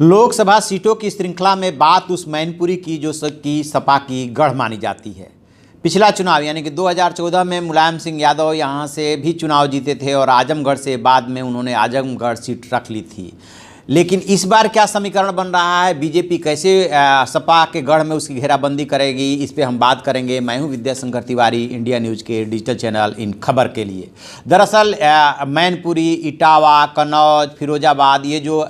लोकसभा सीटों की श्रृंखला में बात उस मैनपुरी की जो की सपा की गढ़ मानी जाती है। पिछला चुनाव यानी कि 2014 में मुलायम सिंह यादव यहां से भी चुनाव जीते थे और आजमगढ़ से बाद में उन्होंने आजमगढ़ सीट रख ली थी। लेकिन इस बार क्या समीकरण बन रहा है, बीजेपी कैसे सपा के गढ़ में उसकी घेराबंदी करेगी, इस पे हम बात करेंगे। मैं हूं विद्याशंकर तिवारी, इंडिया न्यूज़ के डिजिटल चैनल इन खबर के लिए। दरअसल मैनपुरी, इटावा, कन्नौज, फिरोजाबाद, ये जो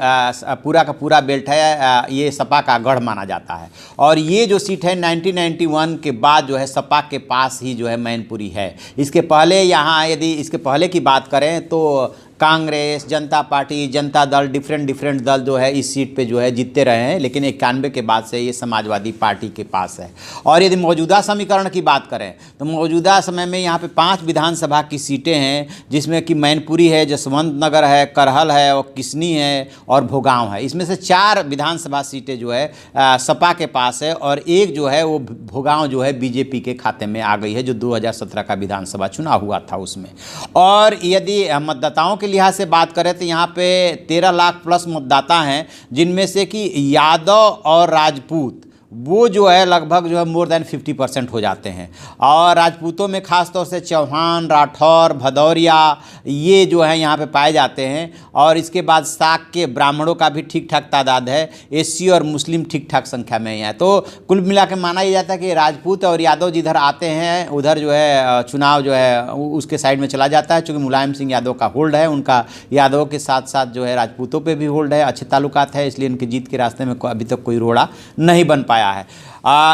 पूरा का पूरा बेल्ट है ये सपा का गढ़ माना जाता है। और ये जो सीट है 1991 के बाद जो है सपा के पास ही जो है मैनपुरी है। इसके पहले यहाँ यदि इसके पहले की बात करें तो कांग्रेस, जनता पार्टी, जनता दल, डिफरेंट दल जो है इस सीट पे जो है जीतते रहे हैं, लेकिन 91 के बाद से ये समाजवादी पार्टी के पास है। और यदि मौजूदा समीकरण की बात करें तो मौजूदा समय में यहाँ पे 5 विधानसभा की सीटें हैं, जिसमें कि मैनपुरी है, जसवंत नगर है, करहल है और किसनी है और भोगांव है। इसमें से 4 विधानसभा सीटें जो है सपा के पास है और एक जो है वो भोगांव जो है बीजेपी के खाते में आ गई है, जो 2017 का विधानसभा चुनाव हुआ था उसमें। और यदि मतदाताओं के लिहाज से बात करें तो यहाँ पे 13 लाख प्लस मतदाता हैं, जिनमें से कि यादव और राजपूत वो जो है लगभग जो है मोर देन 50% हो जाते हैं। और राजपूतों में ख़ास तौर से चौहान, राठौर, भदौरिया ये जो है यहाँ पे पाए जाते हैं। और इसके बाद साक के ब्राह्मणों का भी ठीक ठाक तादाद है, एससी और मुस्लिम ठीक ठाक संख्या में ही है। तो कुल मिला के माना यह जाता है कि राजपूत और यादव जिधर आते हैं उधर जो है चुनाव जो है उसके साइड में चला जाता है। चूँकि मुलायम सिंह यादव का होल्ड है, उनका यादवों के साथ साथ जो है राजपूतों पर भी होल्ड है, अच्छे ताल्लुकात है, इसलिए उनकी जीत के रास्ते में अभी तक कोई रोड़ा नहीं बन पाया है।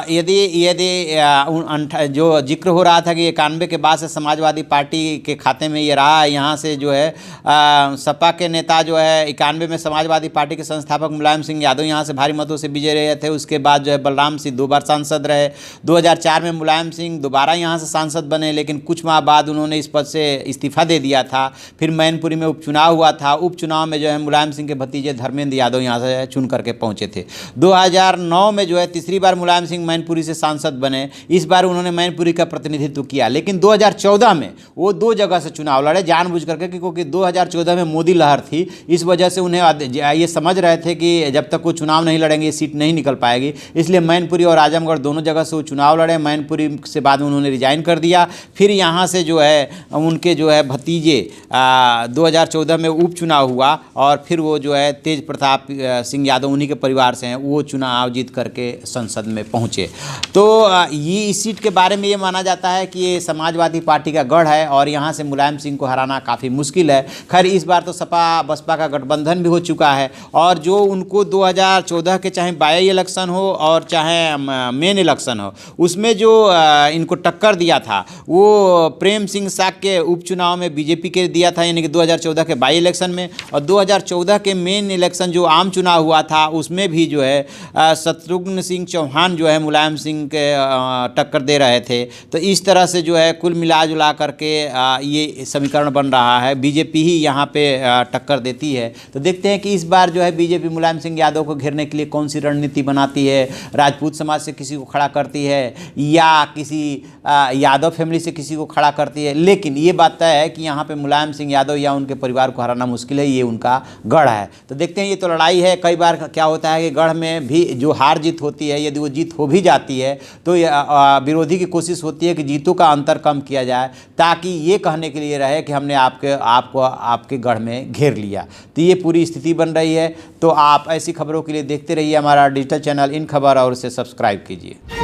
यदि जो जिक्र हो रहा था कि 91 के बाद से समाजवादी पार्टी के खाते में ये रहा है, यहाँ से जो है सपा के नेता जो है 91 में समाजवादी पार्टी के संस्थापक मुलायम सिंह यादव यहाँ से भारी मतों से विजय रहे थे। उसके बाद जो है बलराम सिंह 2 बार सांसद रहे। 2004 में मुलायम सिंह दोबारा यहाँ से सांसद बने, लेकिन कुछ माह बाद उन्होंने इस पद से इस्तीफा दे दिया था। फिर मैनपुरी में उपचुनाव हुआ था। उपचुनाव में जो है मुलायम सिंह के भतीजे धर्मेंद्र यादव यहाँ से चुन करके पहुँचे थे। 2009 में जो है तीसरी बार मुलायम सिंह मैनपुरी से सांसद बने। इस बार उन्होंने मैनपुरी का प्रतिनिधित्व किया, लेकिन 2014 में वो 2 जगह से चुनाव लड़े जानबूझ करके, क्योंकि 2014 में मोदी लहर थी। इस वजह से उन्हें ये समझ रहे थे कि जब तक वो चुनाव नहीं लड़ेंगे ये सीट नहीं निकल पाएगी, इसलिए मैनपुरी और आजमगढ़ दोनों जगह से वो चुनाव लड़े। मैनपुरी से बाद उन्होंने रिजाइन कर दिया। फिर यहाँ से जो है उनके जो है भतीजे 2014 में उपचुनाव हुआ और फिर वो जो है तेज प्रताप सिंह यादव उन्हीं के परिवार से हैं, वो चुनाव जीत करके संसद में पहुंचे। तो ये इस सीट के बारे में ये माना जाता है कि ये समाजवादी पार्टी का गढ़ है और यहाँ से मुलायम सिंह को हराना काफ़ी मुश्किल है। खैर इस बार तो सपा बसपा का गठबंधन भी हो चुका है और जो उनको 2014 के चाहे बाई इलेक्शन हो और चाहे मेन इलेक्शन हो, उसमें जो इनको टक्कर दिया था वो प्रेम सिंह साक के उपचुनाव में बीजेपी के दिया था, यानी कि 2014 के बाई इलेक्शन में। और 2014 के मेन इलेक्शन जो आम चुनाव हुआ था उसमें भी जो है शत्रुघ्न सिंह चौहान जो है मुलायम सिंह के टक्कर दे रहे थे। तो इस तरह से जो है कुल मिला जुला करके ये समीकरण बन रहा है। बीजेपी ही यहाँ पे टक्कर देती है। तो देखते हैं कि इस बार जो है बीजेपी मुलायम सिंह यादव को घेरने के लिए कौन सी रणनीति बनाती है। राजपूत समाज से किसी को खड़ा करती है या किसी यादव फैमिली से किसी को खड़ा करती है। लेकिन ये बात तय है कि यहाँ पे मुलायम सिंह यादव या उनके परिवार को हराना मुश्किल है, ये उनका गढ़ है। तो देखते हैं, ये तो लड़ाई है। कई बार क्या होता है कि गढ़ में भी जो हार जीत होती है, यदि वो जीत हो भी जाती है तो विरोधी की कोशिश होती है कि जीतों का अंतर कम किया जाए, ताकि ये कहने के लिए रहे कि हमने आपके गढ़ में घेर लिया। तो ये पूरी स्थिति बन रही है। तो आप ऐसी खबरों के लिए देखते रहिए हमारा डिजिटल चैनल इन खबर और उसे सब्सक्राइब कीजिए।